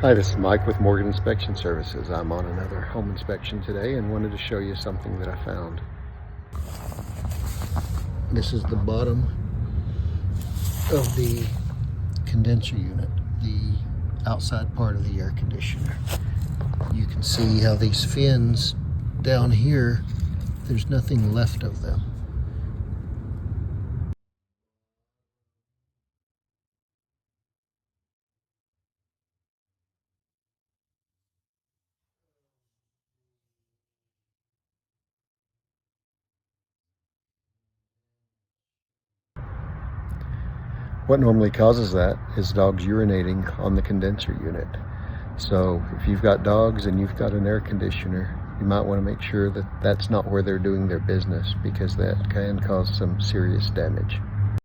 Hi, this is Mike with Morgan Inspection Services. I'm on another home inspection today and wanted to show you something that I found. This is the bottom of the condenser unit, the outside part of the air conditioner. You can see how these fins down here, there's nothing left of them. What normally causes that is dogs urinating on the condenser unit. So if you've got dogs and you've got an air conditioner, you might want to make sure that that's not where they're doing their business, because that can cause some serious damage.